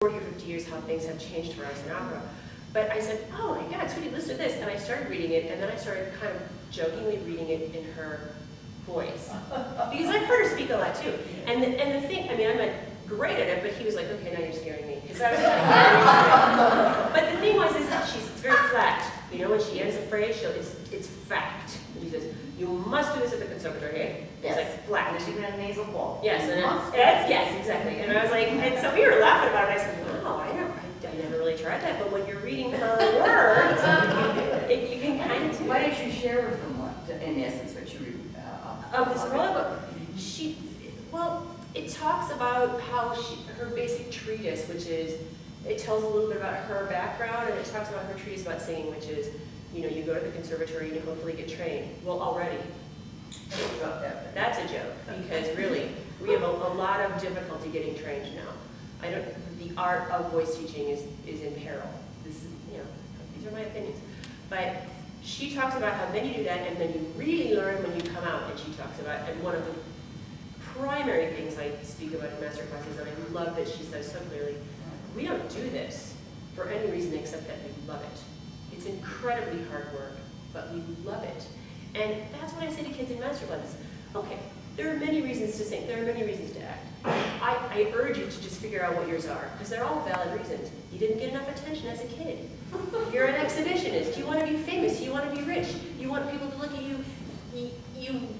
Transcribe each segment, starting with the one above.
40 or 50 years how things have changed for us in opera. But I said, oh my God, sweetie, listen to this. And I started reading it, and then I started kind of jokingly reading it in her voice. Because I've heard her speak a lot too. And the thing, I mean, I'm not great at it, but he was like, okay, now you're scaring me. Because I was kind of But the thing was, is that she's very flat. You know, when she ends a phrase, it's fact. And she says, you must do this at the conservatory, eh? It's like flat. And she had a nasal ball. Yes, and yes, exactly. And I was like, and so we were laughing about it. I said, wow, I never really tried that. But when you're reading her words, you can kind of do. Why don't you share with them what, in essence, what you read? Of this book, well, it talks about how her basic treatise, which is, it tells a little bit about her background, and it talks about her treatise about singing, which is, you know, you go to the conservatory and you hopefully get trained. Well, already, that's a joke, because really, we have a lot of difficulty getting trained now. The art of voice teaching is in peril. This is, you know, these are my opinions. But she talks about how then you do that, and then you really learn when you come out, and she talks about, and one of the primary things I speak about in master classes, and I love that she says so clearly, we don't do this for any reason except that we love it. It's incredibly hard work, but we love it. And that's what I say to kids in master classes. Okay, there are many reasons to sing, there are many reasons to act. I urge you to just figure out what yours are, because they're all valid reasons. You didn't get enough attention as a kid. You're an exhibitionist. You want to be famous. You want to be rich. You want people to look at you.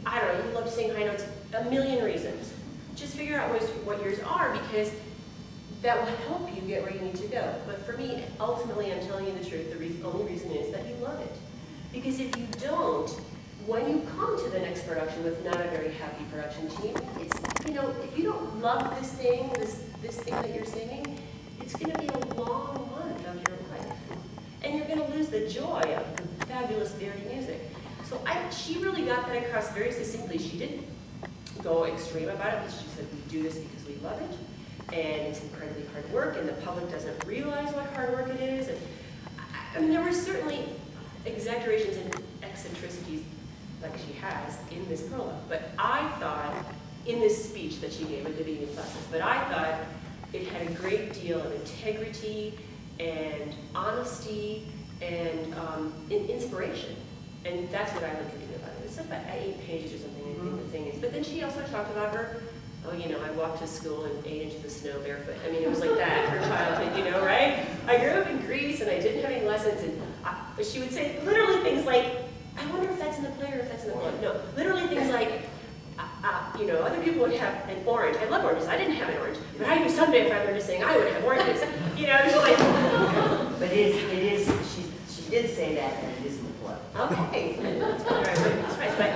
I don't know, you love to sing high notes. A million reasons. Just figure out what yours are, because that will help you get where you need to go. But for me, ultimately, I'm telling you the truth. The only reason is that you love it. Because if you don't, when you come to the next production with not a very happy production team, it's, you know, if you don't love this thing, this thing that you're singing, it's going to be a long month of your life. And you're going to lose the joy of the fabulous Verdi music. So she really got that across very succinctly. She didn't go extreme about it, because she said, we do this because we love it, and it's incredibly hard work, and the public doesn't realize what hard work it is. And I mean, there were certainly exaggerations and eccentricities like she has in this prologue, but I thought, in this speech that she gave at the beginning of classes, but I thought it had a great deal of integrity and honesty and inspiration. And that's what I like to do about it. It's about 8 pages or something, I think the thing is. But then she also talked about her, oh, you know, I walked to school and ate into the snow barefoot. I mean, it was like that, her childhood, you know, right? I grew up in Greece and I didn't have any lessons, and but she would say literally things like, I wonder if that's in the play or if that's in the book. No, literally things like, you know, other people would have an orange. I love oranges. I didn't have an orange. But I knew someday if I learned to sing, I would have oranges. You know, she's like... But it is, she did say that, and it is in the play. Okay. That's right. But,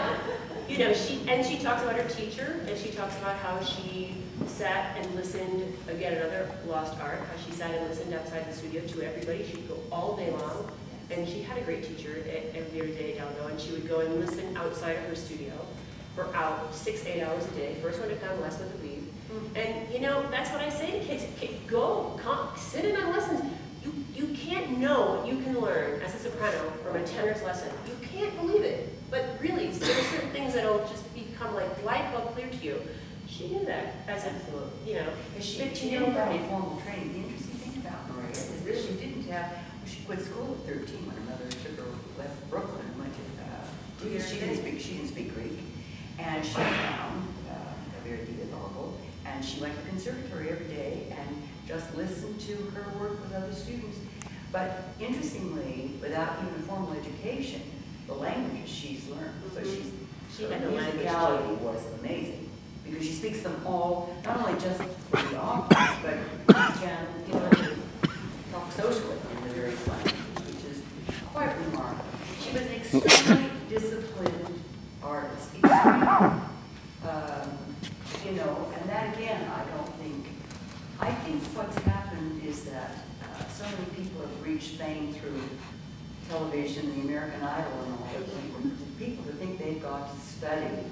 you know, she talks about her teacher, and she talks about how she sat and listened, again, another lost art, how she sat and listened outside the studio to everybody. She'd go all day long. And she had a great teacher every day down there, and she would go and listen outside of her studio for 6-8 hours a day. First one to come, last one to leave. And you know, that's what I say to kids. Go, come, sit in on lessons. You can't know what you can learn as a soprano from a tenor's lesson. You can't believe it. But really, there are certain things that'll just become like light bulb clear to you. She knew that as a, you know, she didn't have any formal training. The interesting thing about Maria is that she didn't have. She quit school at 13 when her mother took her left Brooklyn and went to because she didn't speak Greek, and she found a very good novel, and she went to the conservatory every day and just listened to her work with other students. But interestingly, without even formal education, the languages she's learned. So her musicality was amazing because she speaks them all, not only just for the opera, but can, you know, talk socially. Which is quite remarkable. She was an extremely disciplined artist. You know, and that again, I think what's happened is that so many people have reached fame through television, the American Idol and all that. People who think they've got to study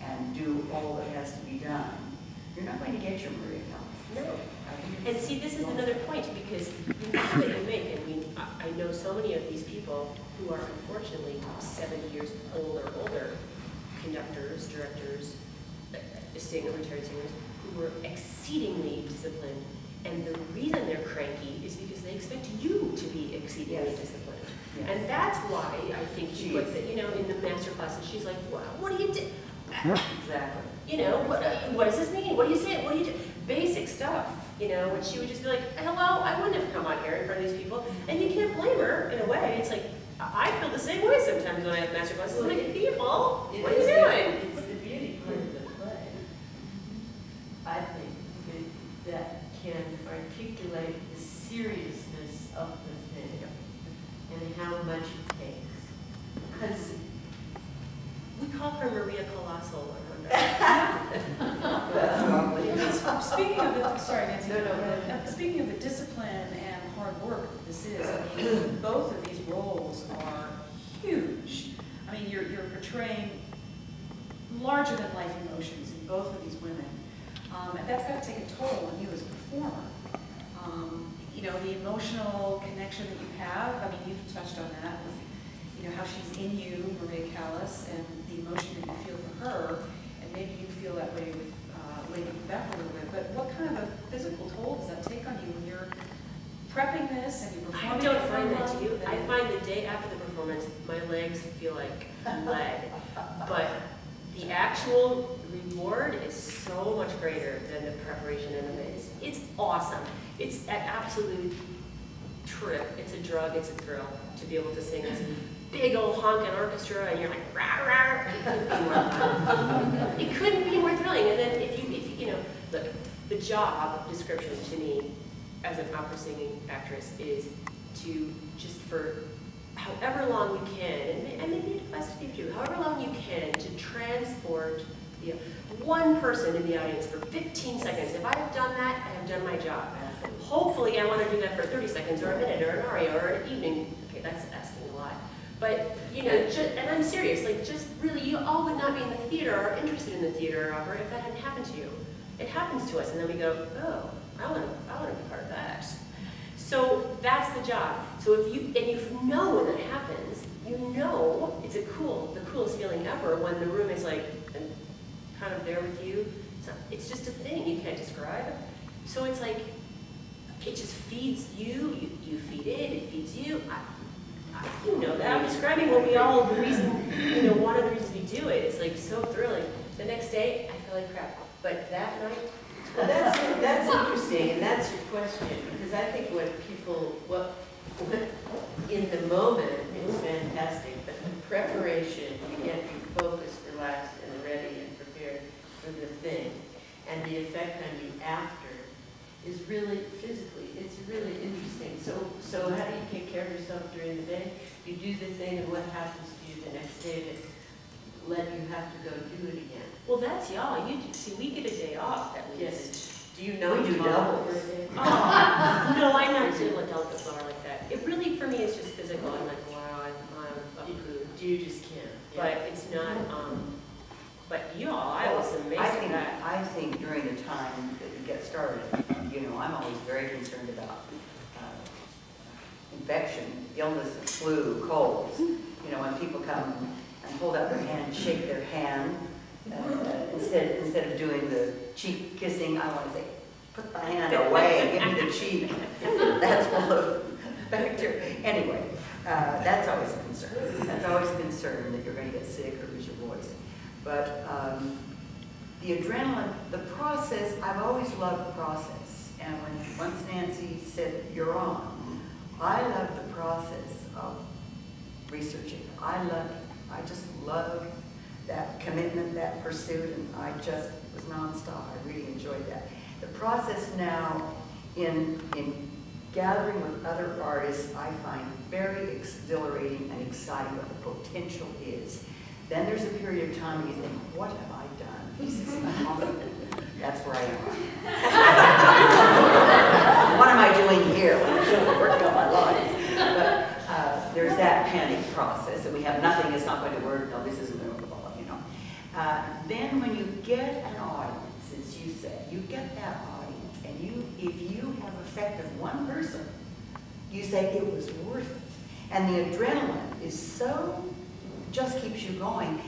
and do all that has to be done. You're not going to get your Maria Callas. No. And see, this is another point, because you know that you make, I mean, I know so many of these people who are unfortunately 70 years old or older, conductors, directors, retired singers, who were exceedingly disciplined And the reason they're cranky is because they expect you to be exceedingly disciplined. Yes. And that's why I think she puts it, you know, in the master classes, she's like, what do you do? Exactly. You know, what does this mean? What do you say? What do you do? Basic stuff, you know, when she would just be like, hello, I wouldn't have come on here in front of these people. And you can't blame her in a way. It's like, I feel the same way sometimes when I have master classes. I'm like, people, what are you doing? It's the beauty part of the play, I think, that can articulate the seriousness of the thing and how much it takes. Because We call her Maria Callas. That's lovely. Speaking of the, sorry Nancy, No. speaking of the discipline and hard work that this is, I mean, both of these roles are huge. I mean, you're portraying larger than life emotions in both of these women. And that's got to take a toll on you as a performer. You know, the emotional connection that you have, I mean, you've touched on that with, you know, how she's in you, Maria Callas, and the emotion that you feel for her, and maybe you feel that way with Lady Macbeth a little bit, but what kind of a physical toll does that take on you when you're prepping this and you're performing? I don't find that, do you? I find the day after the performance, my legs feel like lead, but the actual reward is so much greater than the preparation and the minutes. It's awesome. It's an absolute trip. It's a drug. It's a thrill to be able to sing this big old honking orchestra, and you're like, rah, rah. It couldn't be more thrilling. And then if you know, look, the job description to me as an opera singing actress is to just for however long you can, and maybe it applies to you too, however long you can to transport one person in the audience for 15 seconds. If I have done that, I have done my job. Hopefully I want to do that for 30 seconds or a minute or an aria or an evening. Okay, that's asking a lot. But, you know, and I'm serious, like just really, you all would not be in the theater or interested in the theater or opera if that hadn't happened to you. It happens to us, and then we go, oh, I want to be part of that. So that's the job. So if you know when that happens, you know it's the coolest feeling ever when the room is like kind of there with you. It's just a thing you can't describe. So it's like, it just feeds you, you feed it feeds you. You know that. I'm describing what we all, the reason, you know, one of the reasons we do it. It's like so thrilling. The next day, I feel like crap. But that night, well, that's interesting, and that's your question, because I think what in the moment is fantastic, but the preparation, you get you focused, relaxed, and ready and prepared for the thing, and the effect on you after is really physically, it's really interesting. So how do you take care of yourself during the day? You do the thing, and what happens to you the next day that let you have to go do it again? well, that's y'all. See, we get a day off at least. Yes. Do you know We do tomorrow? doubles. No, I'm not doing a delicate bar like that. It really, for me, is just physical. I'm like, wow, I'm food. You just can't. But it's not, but y'all, I was amazed at that. I think during the time that you get started, you know, I'm always very concerned about infection, illness, flu, colds. You know, when people come and hold out their hand and shake their hand, instead of doing the cheek kissing, I want to say, put the hand away, give me the cheek. That's full of bacteria. Anyway, that's always a concern. That's always a concern that you're going to get sick or lose your voice. But the adrenaline, the process, I've always loved the process. And once Nancy said, you're on, I love the process of researching. I just love that commitment, that pursuit, and I just was nonstop. I really enjoyed that. The process now in gathering with other artists, I find very exhilarating and exciting what the potential is. Then there's a period of time when you think, what have I done? This is impossible. That's where I am. What am I doing here when I should have worked on my lines? But there's that panic process, and we have nothing, it's not going to work, no, this isn't going to work, you know. Then when you get an audience, as you said, you get that audience, and if you have affected one person, you say it was worth it. And the adrenaline is so, just keeps you going.